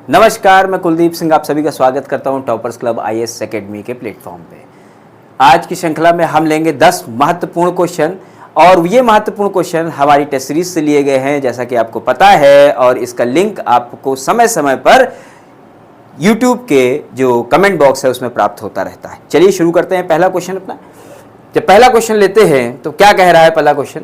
नमस्कार, मैं कुलदीप सिंह आप सभी का स्वागत करता हूं टॉपर्स क्लब आईएएस एकेडमी के प्लेटफॉर्म पे। आज की श्रृंखला में हम लेंगे 10 महत्वपूर्ण क्वेश्चन और ये महत्वपूर्ण क्वेश्चन हमारी टेस्ट सीरीज से लिए गए हैं, जैसा कि आपको पता है, और इसका लिंक आपको समय समय पर यूट्यूब के जो कमेंट बॉक्स है उसमें प्राप्त होता रहता है। चलिए शुरू करते हैं पहला क्वेश्चन अपना। जब पहला क्वेश्चन लेते हैं तो क्या कह रहा है पहला क्वेश्चन,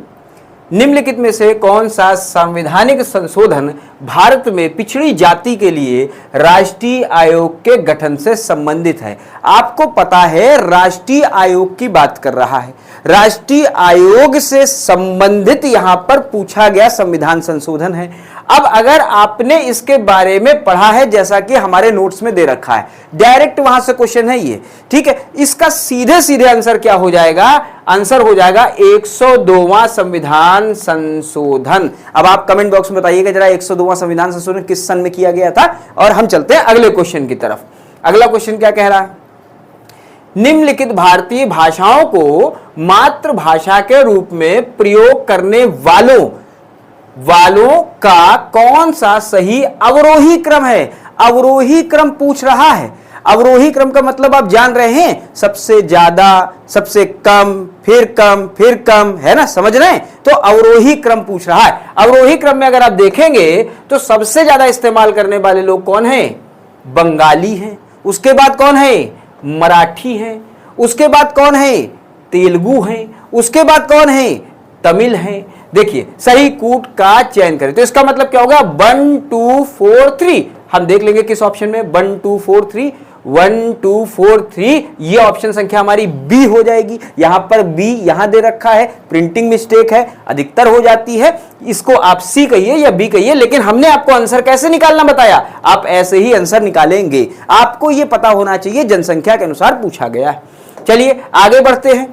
निम्नलिखित में से कौन सा संवैधानिक संशोधन भारत में पिछड़ी जाति के लिए राष्ट्रीय आयोग के गठन से संबंधित है। आपको पता है राष्ट्रीय आयोग की बात कर रहा है, राष्ट्रीय आयोग से संबंधित यहां पर पूछा गया संविधान संशोधन है। अब अगर आपने इसके बारे में पढ़ा है, जैसा कि हमारे नोट्स में दे रखा है, डायरेक्ट वहां से क्वेश्चन है ये, ठीक है, इसका सीधे सीधे आंसर क्या हो जाएगा, आंसर हो जाएगा 102वां संविधान संशोधन। अब आप कमेंट बॉक्स में बताइएगा जरा 102वां संविधान संशोधन किस सन में किया गया था, और हम चलते हैं अगले क्वेश्चन की तरफ। अगला क्वेश्चन क्या कह रहा है, निम्नलिखित भारतीय भाषाओं को मातृभाषा के रूप में प्रयोग करने वालों का कौन सा सही अवरोही क्रम है। अवरोही क्रम पूछ रहा है। अवरोही क्रम का मतलब आप जान रहे हैं, सबसे ज्यादा, सबसे कम, फिर कम, फिर कम, है ना, समझ रहे हैं। तो अवरोही क्रम पूछ रहा है। अवरोही क्रम में अगर आप देखेंगे तो सबसे ज्यादा इस्तेमाल करने वाले लोग कौन हैं, बंगाली हैं, उसके बाद कौन है, मराठी है, उसके बाद कौन है, तेलुगु है, उसके बाद कौन है, तमिल है। देखिए सही कूट का चयन करें तो इसका मतलब क्या होगा, 1 2 4 3। हम देख लेंगे किस ऑप्शन में, 1 2 4 3, 1 2 4 3, ये ऑप्शन संख्या हमारी बी हो जाएगी। यहां पर बी यहां दे रखा है, प्रिंटिंग मिस्टेक है, अधिकतर हो जाती है, इसको आप सी कहिए या बी कहिए, लेकिन हमने आपको आंसर कैसे निकालना बताया, आप ऐसे ही आंसर निकालेंगे। आपको यह पता होना चाहिए जनसंख्या के अनुसार पूछा गया है। चलिए आगे बढ़ते हैं।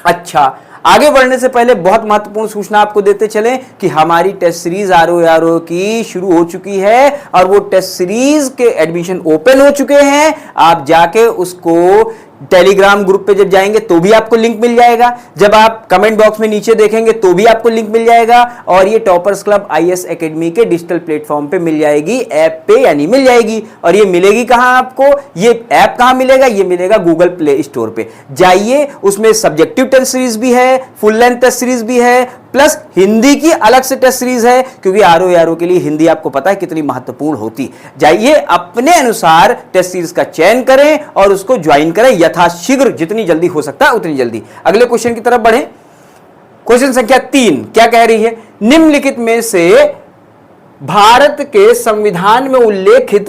अच्छा, आगे बढ़ने से पहले बहुत महत्वपूर्ण सूचना आपको देते चलें कि हमारी टेस्ट सीरीज आरओ की शुरू हो चुकी है और वो टेस्ट सीरीज के एडमिशन ओपन हो चुके हैं। आप जाके उसको टेलीग्राम ग्रुप पे जब जाएंगे तो भी आपको लिंक मिल जाएगा, जब आप कमेंट बॉक्स में नीचे देखेंगे तो भी आपको लिंक मिल जाएगा, और ये टॉपर्स क्लब आईएएस एकेडमी के डिजिटल प्लेटफॉर्म पे मिल जाएगी, ऐप पे यानी मिल जाएगी। और ये मिलेगी कहां आपको, ये ऐप कहां मिलेगा, ये मिलेगा गूगल प्ले स्टोर पे। जाइए, उसमें सब्जेक्टिव टेस्ट सीरीज भी है, फुल लेंथ टेस्ट सीरीज भी है, प्लस हिंदी की अलग से टेस्ट सीरीज है, क्योंकि आरओ के लिए हिंदी आपको पता है कितनी महत्वपूर्ण होती। जाइए अपने अनुसार टेस्ट सीरीज का चयन करें और उसको ज्वाइन करें यथाशीघ्र, जितनी जल्दी हो सकता है उतनी जल्दी। अगले क्वेश्चन की तरफ बढ़ें। क्वेश्चन संख्या 3 क्या कह रही है, निम्नलिखित में से भारत के संविधान में उल्लेखित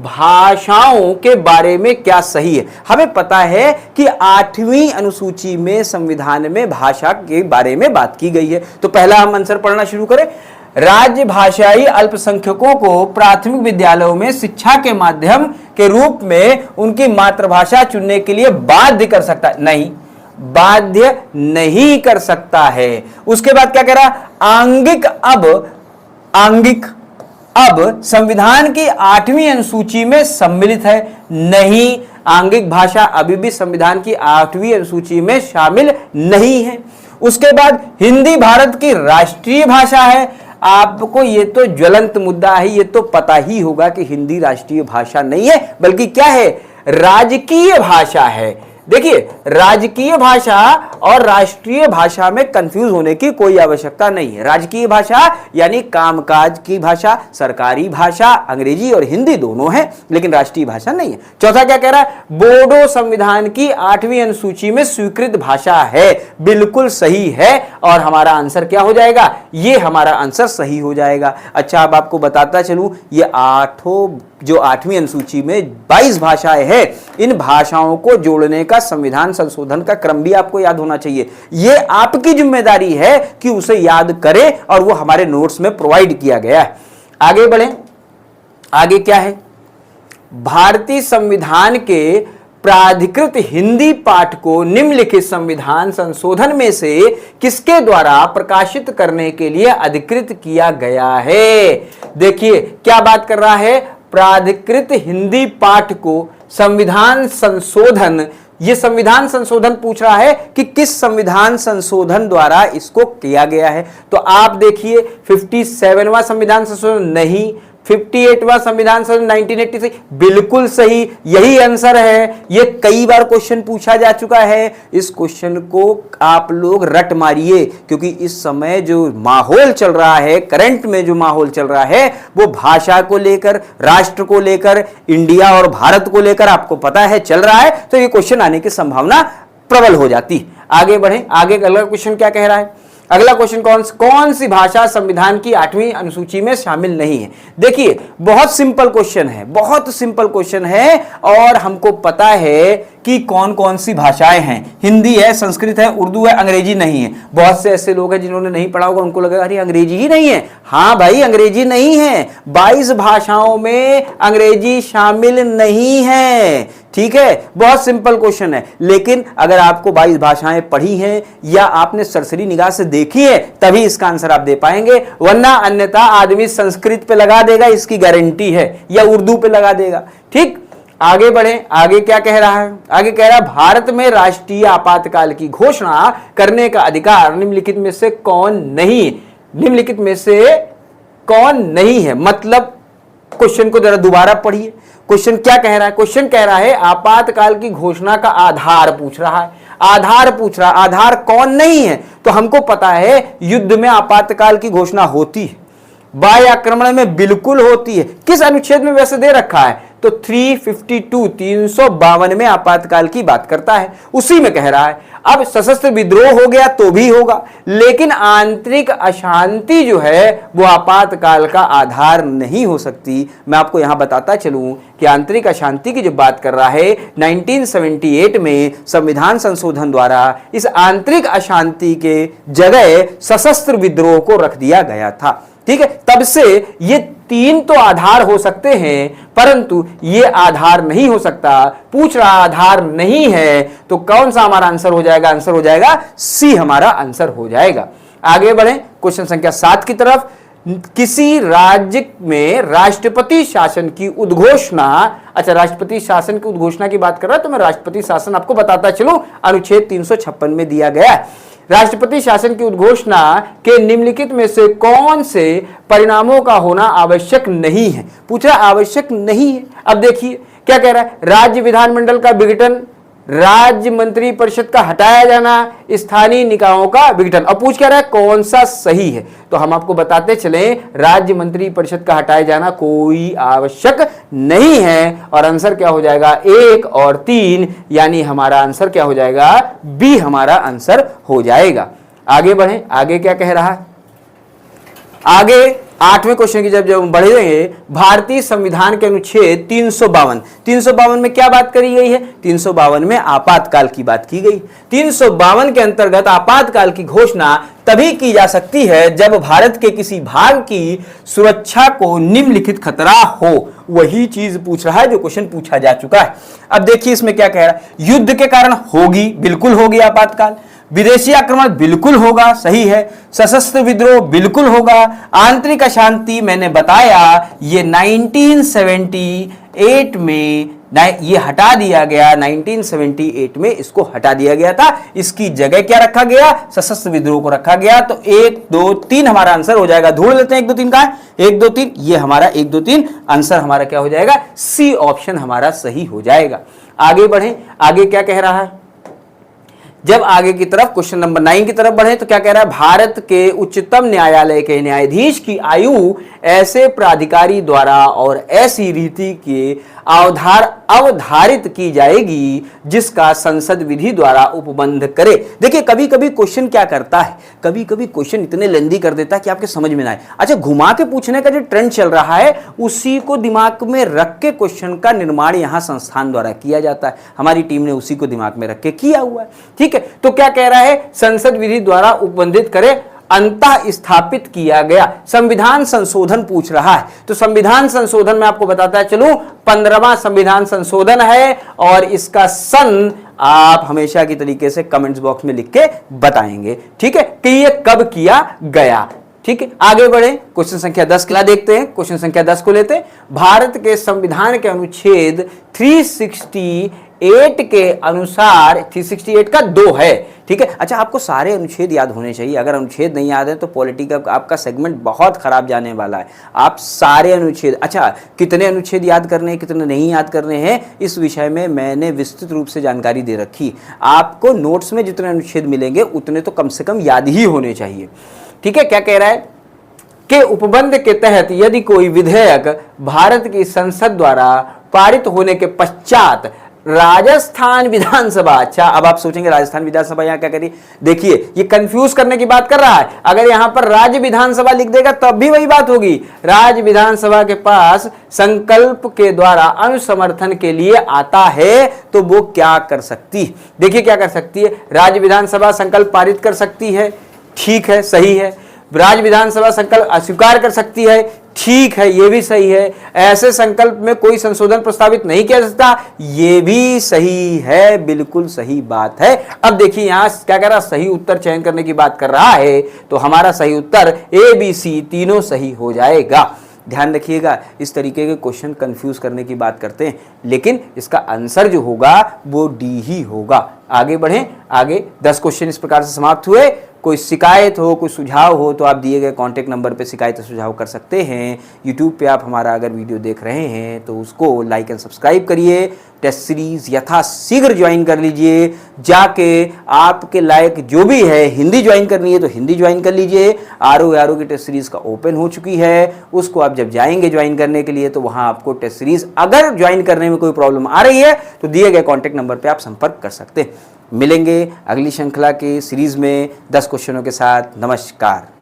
भाषाओं के बारे में क्या सही है। हमें पता है कि 8वीं अनुसूची में संविधान में भाषा के बारे में बात की गई है। तो पहला हम आंसर पढ़ना शुरू करें, राज्य भाषाई अल्पसंख्यकों को प्राथमिक विद्यालयों में शिक्षा के माध्यम के रूप में उनकी मातृभाषा चुनने के लिए बाध्य कर सकता है, नहीं, बाध्य नहीं कर सकता है। उसके बाद क्या कह रहा, आंगिक अब संविधान की 8वीं अनुसूची में सम्मिलित है, नहीं, आंगिक भाषा अभी भी संविधान की 8वीं अनुसूची में शामिल नहीं है। उसके बाद हिंदी भारत की राष्ट्रीय भाषा है। आपको ये तो ज्वलंत मुद्दा है, ये तो पता ही होगा कि हिंदी राष्ट्रीय भाषा नहीं है, बल्कि क्या है, राजकीय भाषा है। देखिए, राजकीय भाषा और राष्ट्रीय भाषा में कंफ्यूज होने की कोई आवश्यकता नहीं है। राजकीय भाषा यानी कामकाज की भाषा, सरकारी भाषा, अंग्रेजी और हिंदी दोनों है, लेकिन राष्ट्रीय भाषा नहीं है। चौथा क्या कह रहा है, बोडो संविधान की 8वीं अनुसूची में स्वीकृत भाषा है, बिल्कुल सही है, और हमारा आंसर क्या हो जाएगा, ये हमारा आंसर सही हो जाएगा। अच्छा, अब आपको बताता चलूं, ये 8वीं अनुसूची में 22 भाषाएं हैं, इन भाषाओं को जोड़ने का संविधान संशोधन का क्रम भी आपको याद होना चाहिए। यह आपकी जिम्मेदारी है कि उसे याद करें, और वो हमारे नोट्स में प्रोवाइड किया गया है। आगे बढ़ें। आगे क्या है, भारतीय संविधान के प्राधिकृत हिंदी पाठ को निम्नलिखित संविधान संशोधन में से किसके द्वारा प्रकाशित करने के लिए अधिकृत किया गया है। देखिए क्या बात कर रहा है, प्राधिकृत हिंदी पाठ को संविधान संशोधन, ये संविधान संशोधन पूछ रहा है कि किस संविधान संशोधन द्वारा इसको किया गया है। तो आप देखिए 57वां संविधान संशोधन नहीं, 58वां संविधान संशोधन 1986, बिल्कुल सही, यही आंसर है। ये कई बार क्वेश्चन पूछा जा चुका है। इस क्वेश्चन को आप लोग रट मारिए, क्योंकि इस समय जो माहौल चल रहा है, करंट में जो माहौल चल रहा है, वो भाषा को लेकर, राष्ट्र को लेकर, इंडिया और भारत को लेकर आपको पता है चल रहा है, तो ये क्वेश्चन आने की संभावना प्रबल हो जाती। आगे बढ़े, आगे अगला क्वेश्चन क्या कह रहा है। अगला क्वेश्चन कौन सी भाषा संविधान की 8वीं अनुसूची में शामिल नहीं है। देखिए बहुत सिंपल क्वेश्चन है, बहुत सिंपल क्वेश्चन है, और हमको पता है कि कौन कौन सी भाषाएं हैं। हिंदी है, संस्कृत है, उर्दू है, अंग्रेजी नहीं है। बहुत से ऐसे लोग हैं जिन्होंने नहीं पढ़ा होगा, उनको लगा अरे अंग्रेजी ही नहीं है। हाँ भाई, अंग्रेजी नहीं है, 22 भाषाओं में अंग्रेजी शामिल नहीं है। ठीक है, बहुत सिंपल क्वेश्चन है। लेकिन अगर आपको 22 भाषाएं पढ़ी हैं या आपने सरसरी निगाह से देखी है, तभी इसका आंसर आप दे पाएंगे, वरना अन्यथा आदमी संस्कृत पे लगा देगा, इसकी गारंटी है, या उर्दू पे लगा देगा। ठीक, आगे बढ़े, आगे क्या कह रहा है। आगे कह रहा है भारत में राष्ट्रीय आपातकाल की घोषणा करने का अधिकार निम्नलिखित में से कौन नहीं, निम्नलिखित में से कौन नहीं है। मतलब क्वेश्चन को जरा दोबारा पढ़िए। क्वेश्चन क्या कह रहा है। क्वेश्चन कह रहा है आपातकाल की घोषणा का आधार पूछ रहा है, आधार पूछ रहा, आधार कौन नहीं है। तो हमको पता है युद्ध में आपातकाल की घोषणा होती है, वायु आक्रमण में बिल्कुल होती है। किस अनुच्छेद में वैसे दे रखा है, तो 352 में आपातकाल की बात करता है, उसी में कह रहा है। अब सशस्त्र विद्रोह हो गया तो भी होगा, लेकिन आंतरिक अशांति जो है वो आपातकाल का आधार नहीं हो सकती। मैं आपको यहां बताता चलूं कि आंतरिक अशांति की जो बात कर रहा है, 1978 में संविधान संशोधन द्वारा इस आंतरिक अशांति के जगह सशस्त्र विद्रोह को रख दिया गया था। ठीक है, तब से ये 3 तो आधार हो सकते हैं, परंतु ये आधार नहीं हो सकता। पूछ रहा आधार नहीं है, तो कौन सा हमारा आंसर हो जाएगा। आंसर हो जाएगा सी, हमारा आंसर हो जाएगा। आगे बढ़े क्वेश्चन संख्या 7 की तरफ। किसी राज्य में राष्ट्रपति शासन की उद्घोषणा, अच्छा राष्ट्रपति शासन की उद्घोषणा की बात कर रहा है, तो मैं राष्ट्रपति शासन आपको बताता चलूं, अनुच्छेद 356 में दिया गया है। राष्ट्रपति शासन की उद्घोषणा के निम्नलिखित में से कौन से परिणामों का होना आवश्यक नहीं है। पूछ रहा आवश्यक नहीं है। अब देखिए क्या कह रहा है, राज्य विधानमंडल का विघटन, राज्य मंत्री परिषद का हटाया जाना, स्थानीय निकायों का विघटन। अब पूछ क्या रहा है कौन सा सही है, तो हम आपको बताते चलें राज्य मंत्री परिषद का हटाया जाना कोई आवश्यक नहीं है, और आंसर क्या हो जाएगा 1 और 3, यानी हमारा आंसर क्या हो जाएगा बी, हमारा आंसर हो जाएगा। आगे बढ़ें, आगे क्या कह रहा है। आगे 8वें क्वेश्चन की जब बढ़ेंगे, भारतीय संविधान के अनुच्छेद 352 में क्या बात करी गई है। 352 में आपातकाल की बात की गई। 352 के अंतर्गत आपातकाल की घोषणा तभी की जा सकती है जब भारत के किसी भाग की सुरक्षा को निम्नलिखित खतरा हो। वही चीज पूछ रहा है जो क्वेश्चन पूछा जा चुका है। अब देखिए इसमें क्या कह रहा है, युद्ध के कारण होगी, बिल्कुल होगी आपातकाल। विदेशी आक्रमण बिल्कुल होगा, सही है। सशस्त्र विद्रोह बिल्कुल होगा। आंतरिक अशांति मैंने बताया ये 1978 में ये हटा दिया गया, 1978 में इसको हटा दिया गया था। इसकी जगह क्या रखा गया, सशस्त्र विद्रोह को रखा गया। तो 1 2 3 हमारा आंसर हो जाएगा। ढूंढ लेते हैं 1 2 3 का, 1 2 3, ये हमारा 1 2 3 आंसर हमारा क्या हो जाएगा, सी ऑप्शन हमारा सही हो जाएगा। आगे बढ़े, आगे क्या कह रहा है। जब आगे की तरफ क्वेश्चन नंबर 9 की तरफ बढ़े तो क्या कह रहा है, भारत के उच्चतम न्यायालय के न्यायाधीश की आयु ऐसे प्राधिकारी द्वारा और ऐसी रीति के अवधारित की जाएगी जिसका संसद विधि द्वारा उपबंध करे। देखिए कभी कभी क्वेश्चन क्या करता है, कभी कभी क्वेश्चन इतने लेंदी कर देता है कि आपके समझ में ना आए। अच्छा, घुमा के पूछने का जो ट्रेंड चल रहा है उसी को दिमाग में रख के क्वेश्चन का निर्माण यहाँ संस्थान द्वारा किया जाता है। हमारी टीम ने उसी को दिमाग में रख के किया हुआ है। ठीक है, तो क्या कह रहा है, संसद विधि द्वारा उपबंधित करे, अंतः स्थापित किया गया। संविधान संशोधन पूछ रहा है, तो संविधान संशोधन में आपको बताता चलूं 15वां संविधान संशोधन है, और इसका सन आप हमेशा की तरीके से कमेंट्स बॉक्स में लिख के बताएंगे। ठीक है, कि ये कब किया गया। ठीक है, आगे बढ़े क्वेश्चन संख्या 10 के लिए देखते हैं। क्वेश्चन संख्या 10 को लेते हैं। भारत के संविधान के अनुच्छेद 368 के अनुसार, 368 का 2 है, ठीक है। अच्छा, आपको सारे अनुच्छेद याद होने चाहिए। अगर अनुच्छेद नहीं याद है तो पॉलिटी का आपका सेगमेंट बहुत खराब जाने वाला है। आप सारे अनुच्छेद, अच्छा कितने अनुच्छेद याद करने हैं, कितने नहीं याद करने हैं, इस विषय में मैंने विस्तृत रूप से जानकारी दे रखी। आपको नोट्स में जितने अनुच्छेद मिलेंगे उतने तो कम से कम याद ही होने चाहिए। ठीक है। क्या कह रहा है कि उपबंध के तहत यदि कोई विधेयक भारत की संसद द्वारा पारित होने के पश्चात राजस्थान विधानसभा, अच्छा अब आप सोचेंगे राजस्थान विधानसभा यहां क्या करी, देखिए ये कंफ्यूज करने की बात कर रहा है। अगर यहां पर राज्य विधानसभा लिख देगा तब भी वही बात होगी। राज्य विधानसभा के पास संकल्प के द्वारा अनुसमर्थन के लिए आता है तो वो क्या कर सकती, देखिए क्या कर सकती है। राज्य विधानसभा संकल्प पारित कर सकती है, ठीक है, सही है। राज्य विधानसभा संकल्प अस्वीकार कर सकती है, ठीक है, ये भी सही है। ऐसे संकल्प में कोई संशोधन प्रस्तावित नहीं किया जा सकता, ये भी सही है, बिल्कुल सही बात है। अब देखिए यहां क्या कह रहा, सही उत्तर चयन करने की बात कर रहा है, तो हमारा सही उत्तर ए बी सी तीनों सही हो जाएगा। ध्यान रखिएगा, इस तरीके के क्वेश्चन कंफ्यूज करने की बात करते हैं, लेकिन इसका आंसर जो होगा वो डी ही होगा। आगे बढ़ें, आगे 10 क्वेश्चन इस प्रकार से समाप्त हुए। कोई शिकायत हो, कोई सुझाव हो तो आप दिए गए कॉन्टैक्ट नंबर पे शिकायत और सुझाव कर सकते हैं। यूट्यूब पे आप हमारा अगर वीडियो देख रहे हैं तो उसको लाइक एंड सब्सक्राइब करिए। टेस्ट सीरीज यथाशीघ्र ज्वाइन कर लीजिए। जाके आपके लायक जो भी है, हिंदी ज्वाइन करनी है तो हिंदी ज्वाइन कर लीजिए। आरओ की टेस्ट सीरीज का ओपन हो चुकी है, उसको आप जब जाएंगे ज्वाइन करने के लिए तो वहां आपको टेस्ट सीरीज अगर ज्वाइन करने में कोई प्रॉब्लम आ रही है तो दिए गए कॉन्टैक्ट नंबर पर आप संपर्क कर सकते हैं। मिलेंगे अगली श्रृंखला के सीरीज में 10 क्वेश्चनों के साथ। नमस्कार।